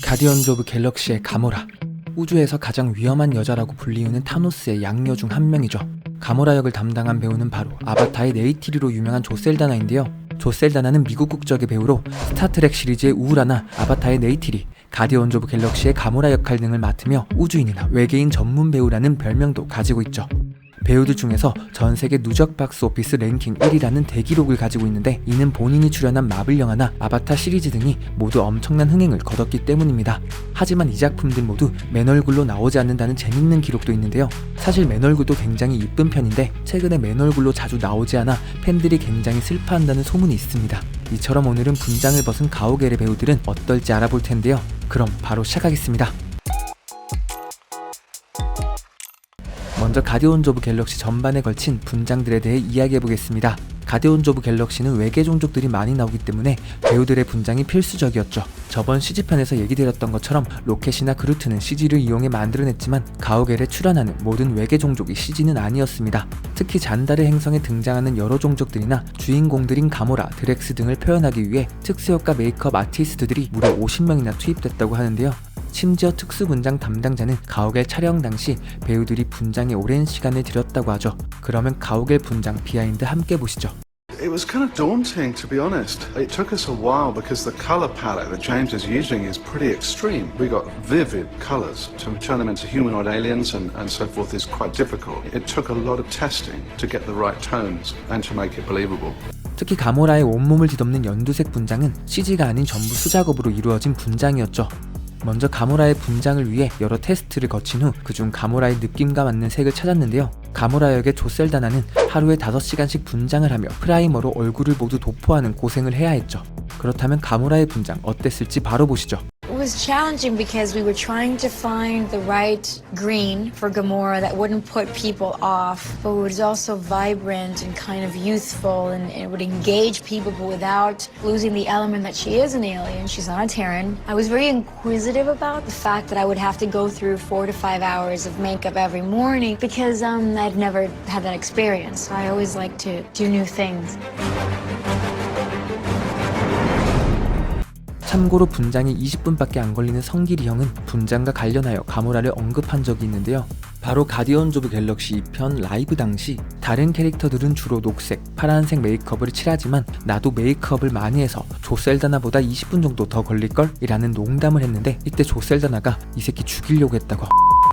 가디언즈 오브 갤럭시의 가모라. 우주에서 가장 위험한 여자라고 불리우는 타노스의 양녀 중 한 명이죠. 가모라 역을 담당한 배우는 바로 아바타의 네이티리로 유명한 조셀다나인데요. 조셀다나는 미국 국적의 배우로 스타트렉 시리즈의 우라나 아바타의 네이티리, 가디언즈 오브 갤럭시의 가모라 역할 등을 맡으며 우주인이나 외계인 전문 배우라는 별명도 가지고 있죠. 배우들 중에서 전세계 누적 박스 오피스 랭킹 1위라는 대기록을 가지고 있는데, 이는 본인이 출연한 마블 영화나 아바타 시리즈 등이 모두 엄청난 흥행을 거뒀기 때문입니다. 하지만 이 작품들 모두 맨 얼굴로 나오지 않는다는 재밌는 기록도 있는데요. 사실 맨 얼굴도 굉장히 이쁜 편인데 최근에 맨 얼굴로 자주 나오지 않아 팬들이 굉장히 슬퍼한다는 소문이 있습니다. 이처럼 오늘은 분장을 벗은 가오갤의 배우들은 어떨지 알아볼 텐데요. 그럼 바로 시작하겠습니다. 먼저 가디언즈 오브 갤럭시 전반에 걸친 분장들에 대해 이야기해보겠습니다. 가디언즈 오브 갤럭시는 외계 종족들이 많이 나오기 때문에 배우들의 분장이 필수적이었죠. 저번 CG편에서 얘기드렸던 것처럼 로켓이나 그루트는 CG를 이용해 만들어냈지만 가오갤에 출연하는 모든 외계 종족이 CG는 아니었습니다. 특히 잔다르 행성에 등장하는 여러 종족들이나 주인공들인 가모라, 드렉스 등을 표현하기 위해 특수효과 메이크업 아티스트들이 무려 50명이나 투입됐다고 하는데요. 심지어 특수분장 담당자는 가오갤 촬영 당시 배우들이 분장에 오랜 시간을 들였다고 하죠. 그러면 가오갤 분장 비하인드 함께 보시죠. It was kind of daunting, to be honest. It took us a while because the color palette that James is using is pretty extreme. We got vivid colors. To turn them into humanoid aliens and so forth is quite difficult. It took a lot of testing to get the right tones and to make it believable. 특히 가모라의 온몸을 뒤덮는 연두색 분장은 CG가 아닌 전부 수작업으로 이루어진 분장이었죠. 먼저 가모라의 분장을 위해 여러 테스트를 거친 후 그중 가모라의 느낌과 맞는 색을 찾았는데요. 가모라 역의 조셀다나는 하루에 5시간씩 분장을 하며 프라이머로 얼굴을 모두 도포하는 고생을 해야 했죠. 그렇다면 가모라의 분장 어땠을지 바로 보시죠. It was challenging because we were trying to find the right green for Gamora that wouldn't put people off, but was also vibrant and kind of youthful, and it would engage people but without losing the element that she is an alien. She's not a Terran. I was very inquisitive about the fact that I would have to go through 4 to 5 hours of makeup every morning because I'd never had that experience. I always like to do new things. 참고로 분장이 20분밖에 안 걸리는 성길이 형은 분장과 관련하여 가모라를 언급한 적이 있는데요. 바로 가디언즈 오브 갤럭시 2편 라이브 당시 다른 캐릭터들은 주로 녹색, 파란색 메이크업을 칠하지만 나도 메이크업을 많이 해서 조셀다나보다 20분 정도 더 걸릴걸? 이라는 농담을 했는데, 이때 조셀다나가 이 새끼 죽이려고 했다고.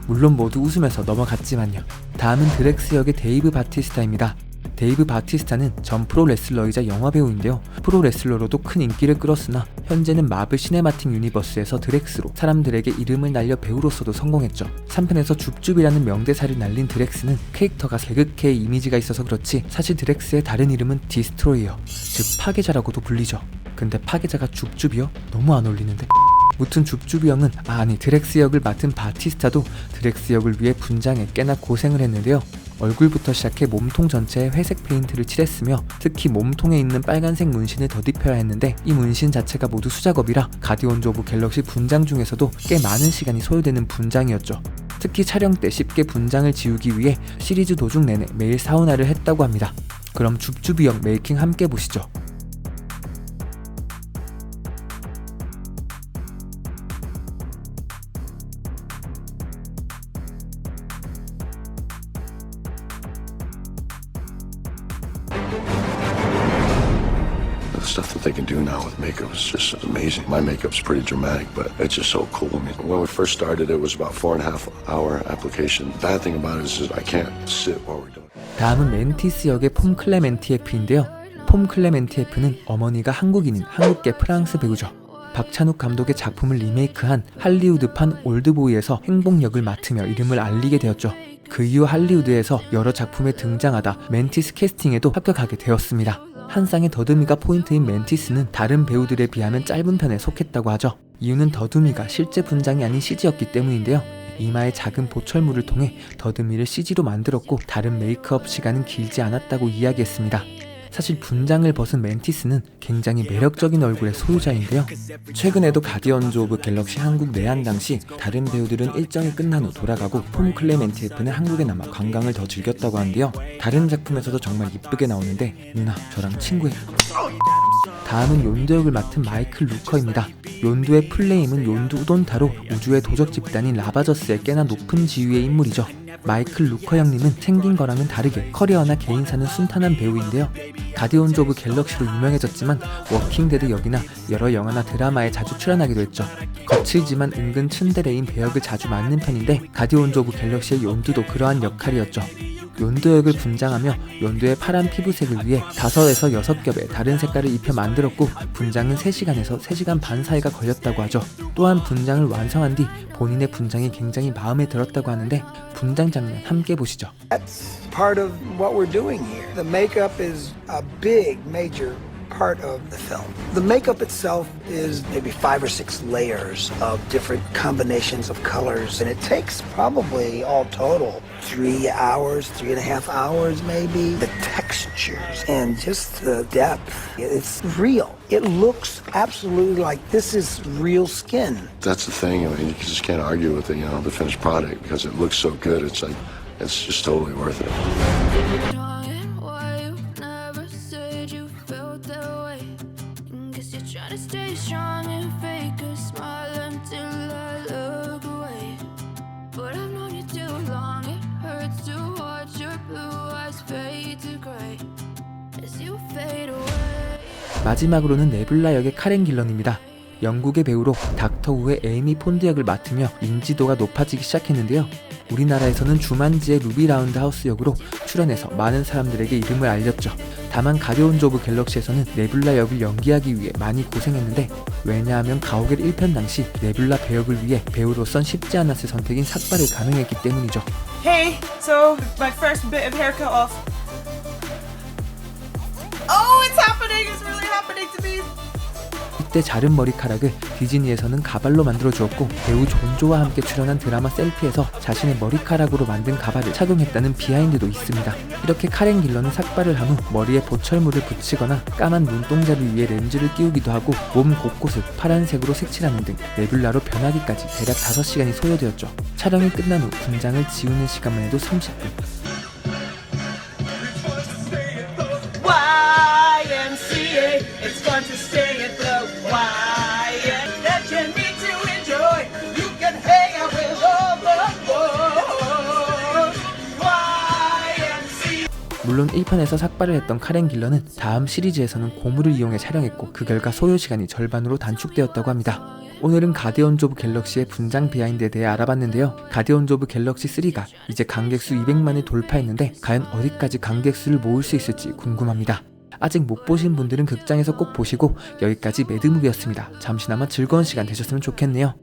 물론 모두 웃으면서 넘어갔지만요. 다음은 드렉스 역의 데이브 바티스타입니다. 데이브 바티스타는 전 프로레슬러이자 영화배우인데요. 프로레슬러로도 큰 인기를 끌었으나 현재는 마블 시네마틱 유니버스에서 드렉스로 사람들에게 이름을 날려 배우로서도 성공했죠. 3편에서 줍줍이라는 명대사를 날린 드렉스는 캐릭터가 개극해의 이미지가 있어서 그렇지 사실 드렉스의 다른 이름은 디스트로이어, 즉 파괴자라고도 불리죠. 근데 파괴자가 줍줍이요? 너무 안 어울리는데? 무튼 줍줍이 형은 드렉스 역을 맡은 바티스타도 드렉스 역을 위해 분장에 꽤나 고생을 했는데요. 얼굴부터 시작해 몸통 전체에 회색 페인트를 칠했으며 특히 몸통에 있는 빨간색 문신을 덧입혀야 했는데 이 문신 자체가 모두 수작업이라 가디언즈 오브 갤럭시 분장 중에서도 꽤 많은 시간이 소요되는 분장이었죠. 특히 촬영 때 쉽게 분장을 지우기 위해 시리즈 도중 내내 매일 사우나를 했다고 합니다. 그럼 줍줍이 형 메이킹 함께 보시죠. The stuff that they can do now with makeup is just amazing. My makeup's pretty dramatic, but it's just so cool. I mean, when we first started, it was about 4.5 hour application. The bad thing about it is I can't sit while we're doing it. 다음은 멘티스 역의 폼 클레멘티에프인데요. 폼 클레멘티에프는 어머니가 한국인인 한국계 프랑스 배우죠. 박찬욱 감독의 작품을 리메이크한 할리우드판 올드보이에서 행복 역을 맡으며 이름을 알리게 되었죠. 그 이후 할리우드에서 여러 작품에 등장하다 멘티스 캐스팅에도 합격하게 되었습니다. 한 쌍의 더듬이가 포인트인 멘티스는 다른 배우들에 비하면 짧은 편에 속했다고 하죠. 이유는 더듬이가 실제 분장이 아닌 CG였기 때문인데요. 이마에 작은 보철물을 통해 더듬이를 CG로 만들었고 다른 메이크업 시간은 길지 않았다고 이야기했습니다. 사실 분장을 벗은 멘티스는 굉장히 매력적인 얼굴의 소유자인데요. 최근에도 가디언즈 오브 갤럭시 한국 내한 당시 다른 배우들은 일정이 끝난 후 돌아가고 폼 클레멘티에프는 한국에 남아 관광을 더 즐겼다고 하는데요. 다른 작품에서도 정말 이쁘게 나오는데 누나 저랑 친구예요. 다음은 욘도 역을 맡은 마이클 루커입니다. 욘도의 플레임은 욘도 우돈타로 우주의 도적 집단인 라바저스의 꽤나 높은 지위의 인물이죠. 마이클 루커 형님은 생긴 거랑은 다르게 커리어나 개인사는 순탄한 배우인데요. 가디언즈 오브 갤럭시로 유명해졌지만 워킹데드 역이나 여러 영화나 드라마에 자주 출연하기도 했죠. 거칠지만 은근 츤데레인 배역을 자주 맡는 편인데 가디언즈 오브 갤럭시의 욘도도 그러한 역할이었죠. 욘도 역을 분장하며 욘도의 파란 피부색을 위해 5에서 6겹의 다른 색깔을 입혀 만들었고 분장은 3시간에서 3시간 반 사이가 걸렸다고 하죠. 또한 분장을 완성한 뒤 본인의 분장이 굉장히 마음에 들었다고 하는데 분장 장면 함께 보시죠. That's part of what we're doing here. The makeup is a big major part of the film. The makeup itself is maybe 5 or 6 layers of different combinations of colors, and it takes probably all total 3 hours, 3.5 hours maybe. The textures and just the depth, it's real. It looks absolutely like this is real skin. That's the thing. I mean, you just can't argue with it, the finished product because it looks so good. It's like, it's just totally worth it. Try to stay strong and fake a smile until I look away. But I've known you too long, it hurts to watch your blue eyes fade to gray as you fade away. 마지막으로는 네뷸라 역의 카렌 길런입니다. 영국의 배우로 닥터 우의 에이미 폰드 역을 맡으며 인지도가 높아지기 시작했는데요. 우리나라에서는 주만지의 루비 라운드 하우스 역으로 출연해서 많은 사람들에게 이름을 알렸죠. 다만 가디언즈 오브 갤럭시에서는 네뷸라 역을 연기하기 위해 많이 고생했는데 왜냐하면 가오갤 1편 당시 네뷸라 배역을 위해 배우로선 쉽지 않았을 선택인 삭발을 가능했기 때문이죠. Hey, so my first bit of hair cut off. Oh, it's happening! It's really happening to me! 이때 자른 머리카락을 디즈니에서는 가발로 만들어 주었고 배우 존조와 함께 출연한 드라마 셀피에서 자신의 머리카락으로 만든 가발을 착용했다는 비하인드도 있습니다. 이렇게 카렌 길런은 삭발을 한 후 머리에 보철물을 붙이거나 까만 눈동자를 위해 렌즈를 끼우기도 하고 몸 곳곳을 파란색으로 색칠하는 등 네뷸라로 변하기까지 대략 5시간이 소요되었죠. 촬영이 끝난 후 분장을 지우는 시간만 해도 30분. YMCA, it's fun to stay at the Y. That you need to enjoy. You can hang out with all the boys. YMCA. 물론 1편에서 삭발을 했던 카렌 길런은 다음 시리즈에서는 고무를 이용해 촬영했고 그 결과 소요시간이 절반으로 단축되었다고 합니다. 오늘은 가디언즈 오브 갤럭시의 분장 비하인드에 대해 알아봤는데요. 가디언즈 오브 갤럭시 3가 이제 관객수 200만을 돌파했는데 과연 어디까지 관객수를 모을 수 있을지 궁금합니다. 아직 못 보신 분들은 극장에서 꼭 보시고 여기까지 매드무비였습니다. 잠시나마 즐거운 시간 되셨으면 좋겠네요.